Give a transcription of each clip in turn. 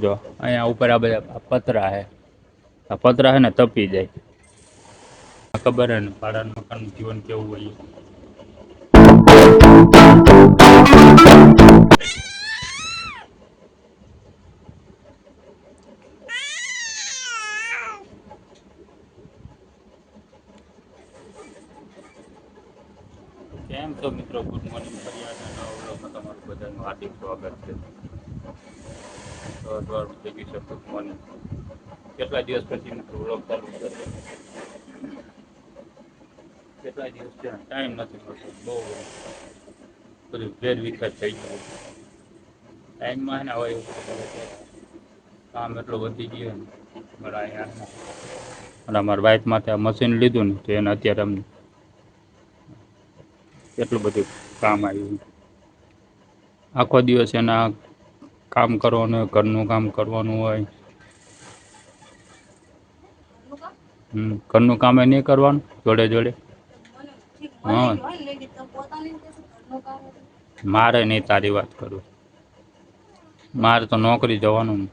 જો અહીંયા ઉપર આ બધા પતરા હે. આ પતરા હે ને તપી જાય. આ ખબર હે ને ભાડાના મકાનનું જીવન કેવું હોય. કેમ છો મિત્રો? Good morning. ફરિયાદના નવા વ્લોગમાં તમારું બધાનું હાર્દિક સ્વાગત છે. સવાર થઈ ગયું છે. Good morning. કેટલા દિવસ પછી મિત્રો વ્લોગ ચાલુ કર્યો. કેટલા દિવસ છે ટાઈમ નથી મળતો. બહુ બધું ફેરવિખેર થઈ ગયું. ટાઈમમાં ને હવે કામ એટલું વધી ગયું ને મારા અહીંયા અને અમારા વાઈફ માટે મશીન લીધું ને તો એને અત્યારે અમને એટલું બધું કામ આવ્યું. આખો દિવસ એના કામ કરવાનું હોય, ઘરનું કામ કરવાનું હોય. ઘરનું કામ એ નહીં કરવાનું જોડે જોડે. હા, મારે નહીં, તારી વાત કરું. મારે તો નોકરી જવાનું ને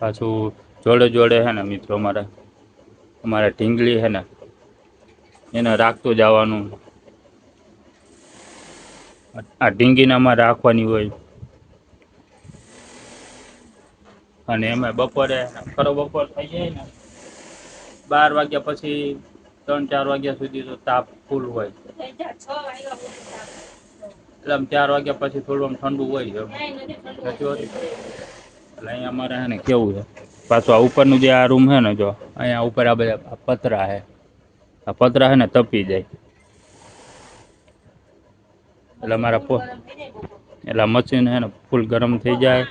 પાછું જોડે જોડે હે ને મિત્રો અમારે ઢીંગલી હે ને એને રાખતું જવાનું. આ ઢીંગીને અમારે રાખવાની હોય. અને એમાં બપોરે બપોર થઈ જાય ને 12 વાગ્યા પછી 3-4 વાગ્યા સુધી તો તાપ ફૂલ હોય. એટલે આમ 4 વાગ્યા પછી થોડું આમ ઠંડુ હોય છે. એટલે અહીંયા અમારે હે ને કેવું છે પાછું આ ઉપરનું જે આ રૂમ હે ને જો અહીંયા ઉપર આ બધા પતરા હે. આ પતરા હે ને તપી જાય. એટલે એટલે મશીન હે ને ફૂલ ગરમ થઈ જાય.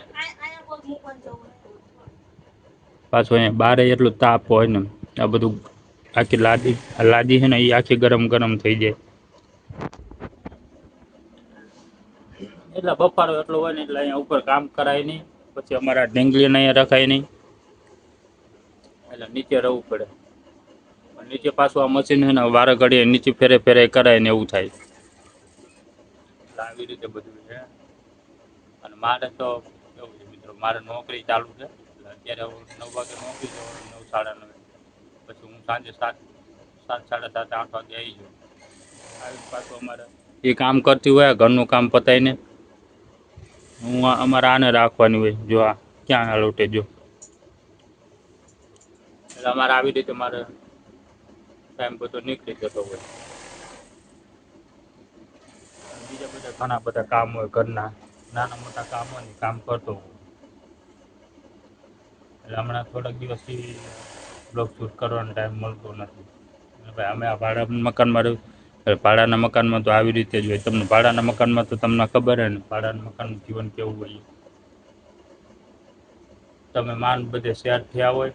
પાછું અહીંયા બારે એટલું તાપ હોય ને આ બધું આખી લાદી છે ને એ આખી ગરમ ગરમ થઈ જાય. એટલે બફારો એટલો હોય ને એટલે અહીંયા ઉપર કામ કરાય નહીં. પછી અમારા ઢીંગલીને અહીંયા રખાય નહીં. એટલે નીચે રહેવું પડે. નીચે પાછું આ મશીન છે ને વારે ઘડીએ નીચે ફેરે ફેરે કરાય ને એવું થાય. એટલે આવી રીતે બધું છે. અને મારે તો કેવું છે મિત્રો, મારે નોકરી ચાલુ છે. એટલે અત્યારે 9 વાગે નોકરી જવાનું, 9 સાડા 9. પછી હું સાંજે 7 સાડા 7 8 વાગે આવી જાઉં. આવી પાછું અમારે એ કામ કરતી હોય ઘરનું કામ પતાવીને હું અમારે આને રાખવાની હોય. જો આ ક્યાં હાલોટે જો. એટલે અમારે આવી રીતે મારે ટાઈમ બધો નીકળી જતો હોય. બીજા બધા ઘણા બધા કામ હોય ઘરના, નાના મોટા કામ હોય ને કામ કરતો હોય. એટલે હમણાં થોડાક દિવસથી બ્લોગ શૂટ કરવાનો ટાઈમ મળતો નથી. ભાઈ અમે આ ભાડાના મકાનમાં રહ્યું. ભાડાના મકાનમાં તો આવી રીતે જ હોય. તમને ભાડાના મકાનમાં તો તમને ખબર હે ને ભાડાના મકાનનું જીવન કેવું હોય. તમે માન બધે શેર થયા હોય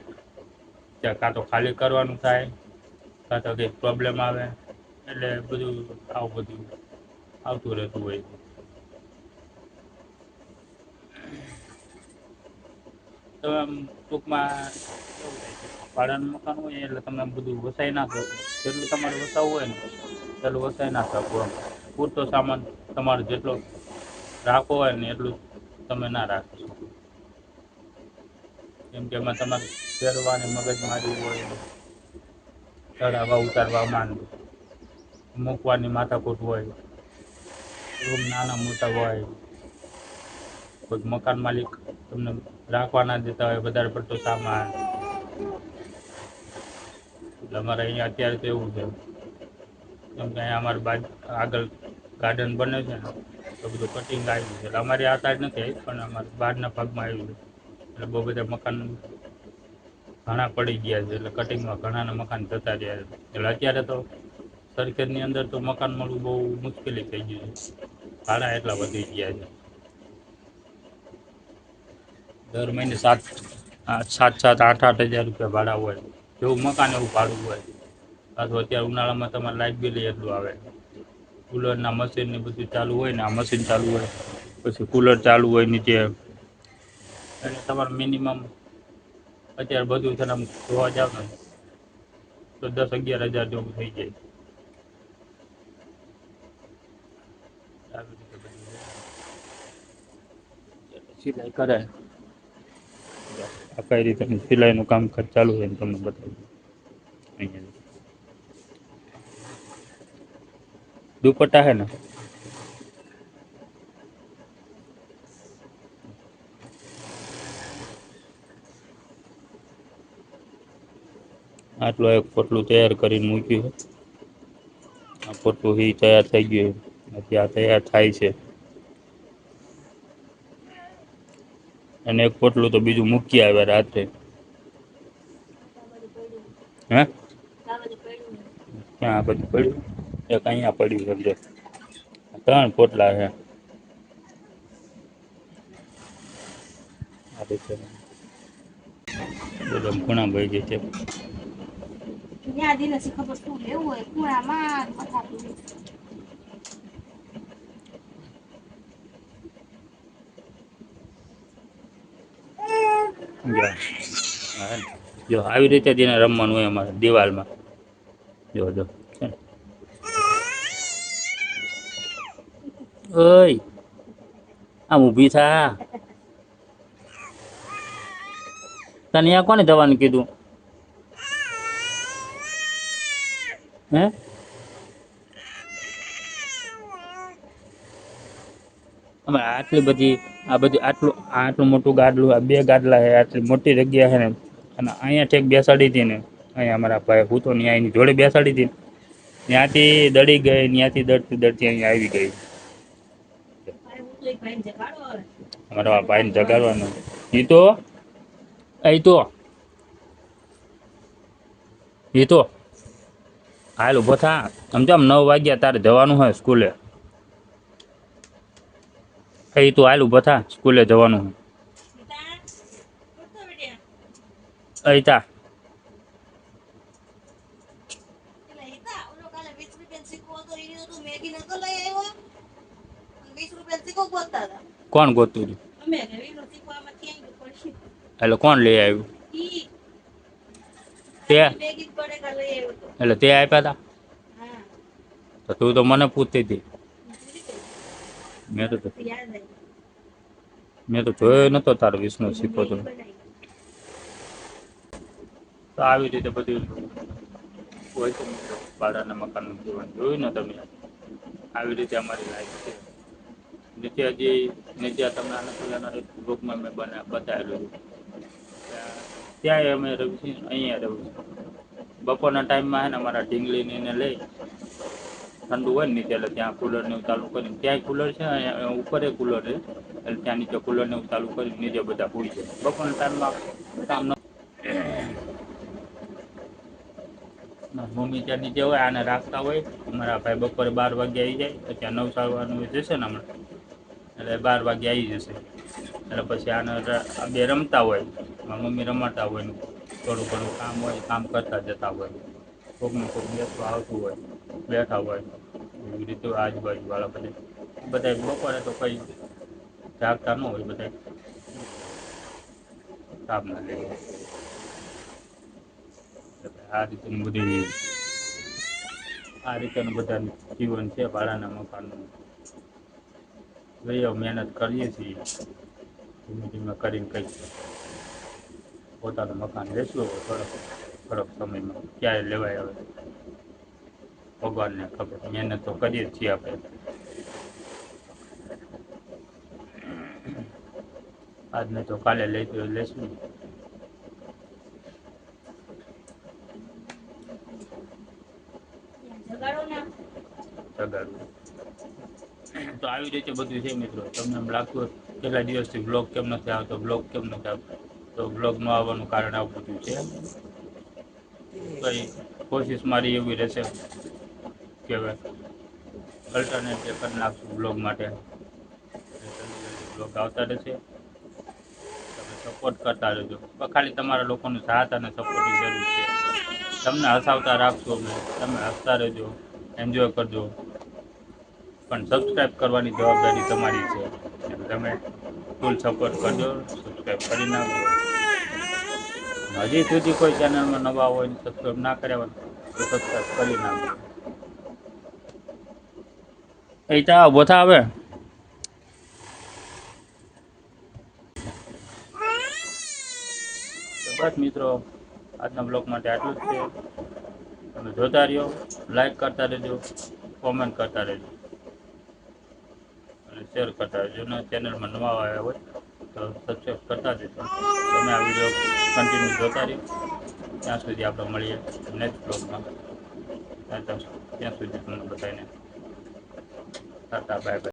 ત્યાં કાં તો ખાલી કરવાનું થાય, કાં તો કંઈક પ્રોબ્લેમ આવે. એટલે બધું આવું બધું આવતું રહેતું હોય. તમે આમ ટૂંકમાં કેવું થાય છે ભાડાનું મકાન હોય એટલે તમે બધું વસાઈ ના શકો. જેટલું તમારે વસાવવું હોય ને એટલું વસાઈ ના શકો. પૂરતો સામાન તમારે જેટલો રાખવો હોય ને એટલું તમે ના રાખી શકો. કેમ કે એમાં તમારે ફેરવાની મગજમારી હોય, ચડાવવા ઉતારવામાં મૂકવાની માથાકૂટ હોય, રૂમ નાના મોટા હોય, કોઈ મકાન માલિક તમને રાખવા ના દેતા હોય વધારે પડતો સામાન. એટલે અમારે અહીંયા અત્યારે તો એવું છે કેમ કે અહીંયા અમારે આગળ ગાર્ડન બને છે ને તો બધું કટિંગ આવ્યું છે. એટલે અમારી આ સાઈડ નથી આવી પણ અમારે બહારના ભાગમાં આવ્યું છે. એટલે બહુ બધા મકાન ઘણા પડી ગયા છે. એટલે કટિંગમાં ઘણાના મકાન જતા રહ્યા છે. એટલે અત્યારે તો સરખેજની અંદર તો મકાન મળવું બહુ મુશ્કેલી થઈ ગયું છે. ભાડા એટલા વધી ગયા છે. દર મહિને 7-8 હજાર રૂપિયા ભાડા હોય. જેવું મકાન એવું ભાડું હોય. પાછું અત્યારે ઉનાળામાં તમારે લાઇટ બિલ એટલું આવે. કૂલરના મશીન ને બધું ચાલુ હોય ને આ મશીન ચાલુ હોય પછી કૂલર ચાલુ હોય નીચે. એટલે તમારે મિનિમમ અત્યારે બધું છે ને આમ જોવા જાવ ને તો 10-11 હજાર જેવું થઈ જાય. આવી રીતે બધું સિલાઈ કરે આ કઈ રીતે સિલાઈનું કામકાજ ચાલુ છે તમને બતાવું અહીંયા દુપટ્ટા હે ને આટલું એક પોટલું તૈયાર કરીને મૂક્યું છે આ પોટલું હી તૈયાર થઈ ગયું નથી આ તૈયાર થાય છે અને એક પોટલું તો બીજું મૂકી આવ્યા રાત્રે હે ક્યાં આ બધું પડ્યું એક અહીંયા પડ્યું સમજો 3 પોટલા છે આ રીતે બધો ઘણા ભાઈ જે છે જો આવી રીતે જ એને રમવાનું હોય અમારે દિવાલમાં જો છે ને ઓય આમ ઊભી થા તને અહીંયા કોને જવાનું કીધું હે અમે આટલી બધી આ બધી આટલું મોટું ગાડલું આ 2 ગાડલા છે આટલી મોટી જગ્યા છે ને અને અહીંયા ઠેક બેસાડી હતી ને અહીંયા અમારા ભાઈ હું તો ત્યાં એની જોડે બેસાડી હતી ત્યાંથી દડી ગઈ ત્યાંથી દડતી અહીંયા આવી ગઈ અમારા ભાઈને જગાડવાનું એ તો હાલ ઉભો થા સમજામ 9 વાગ્યા તારે જવાનું હોય સ્કૂલે એ તું હાલ ઉભો થા સ્કૂલે જવાનું હોય અહિતા કોણ ગોતું એટલે કોણ લઈ આવ્યું તે એટલે તે આપ્યા હતા તો તું તો મને પૂછતી હતી મેં તો જોયો નતો તારો વિષ્ણુ શીખો તો આવી રીતે બધું હોય છે ભાડાના મકાનનું જીવન જોયું ને તમે આવી રીતે અમારી લાઈફ છે નીચે તમને આના પહેલાના એક ગ્રુપમાં મેં બતાવેલું ત્યાં અમે રહું છીએ અહીંયા રહું છું બપોરના ટાઈમમાં છે ને અમારા ઢીંગલીને એને લઈ ઠંડુ હોય ને નીચે એટલે ત્યાં કુલરને એવું ચાલુ કરીને ત્યાંય કુલર છે અહીંયા ઉપર કુલર છે એટલે ત્યાં નીચે કુલરને એવું ચાલુ કરીને નીચે બધા પૂરી જાય બપોરના ટાઈમમાં કામ મમ્મી ત્યાં નીચે હોય આને રાખતા હોય અમારા ભાઈ બપોરે 12 વાગે આવી જાય ત્યાં 9 સાવાનું જશે ને હમણાં એટલે 12 વાગે આવી જશે એટલે પછી આને આ બે રમતા હોય મમ્મી રમાડતા હોય થોડું ઘણું કામ હોય કામ કરતા જતા હોય કોકનું કોક બેસવા આવતું હોય બેઠા હોય એવી રીતે આજુબાજુવાળા બધા બપોરે તો કંઈ જાગતા ન હોય બધા કામ ના લે આ રીતનું બધી આ રીતેનું બધા જીવન છે ભાડાના મકાનનું લઈ મહેનત કરીએ છીએ ધીમે ધીમે કરીને કંઈક પોતાનું મકાન લેશું થોડોક સમયમાં ક્યારે લેવાય હવે ભગવાનને ખબર મહેનત તો કરીએ જ છીએ આપણે આજને તો કાલે લેશું જગાડવું તો આવી રીતે બધું છે મિત્રો તમને એમ લાગતું હોય કેટલા દિવસથી બ્લોગ કેમ નથી આવતો તો બ્લોગ ન આવવાનું કારણ આવું બધું છે કઈ કોશિશ મારી એવી રહેશે કે હવે અલ્ટરનેટ કરી નાખશું બ્લોગ માટે બ્લોગ આવતા રહેશે તમે સપોર્ટ કરતા રહેજો ખાલી તમારા લોકોનો સાથ અને સપોર્ટની જરૂર છે તમને હસાવતા રાખશો તમે હસતા રહેજો એન્જોય કરજો પણ સબસ્ક્રાઈબ કરવાની જવાબદારી તમારી છે તમે ફૂલ સપોર્ટ કરજો સબસ્ક્રાઈબ કરી નાખજો હજી સુધી કોઈ ચેનલમાં નવા હોય સબસ્ક્રાઈબ ના કર્યા હોય તો સબસ્ક્રાઈબ કરી નાખજો એટા ઉભો થા હવે બસ મિત્રો, આજના બ્લોગ માટે આટલું જ છે. તમે જોતા રહ્યો, લાઈક કરતા રહેજો, કોમેન્ટ કરતા રહેજો અને શેર કરતા રહેજો. અને ચેનલમાં નવા આવ્યા હોય તો સબસ્ક્રાઈબ કરતા દેજો. તમે આ વિડીયો કન્ટિન્યુ જોતા રહ્યો. ત્યાં સુધી આપણે મળીએ નેક્સ્ટ બ્લોગમાં. ત્યાં સુધી તમને બધાને ટાટા બાય બાય.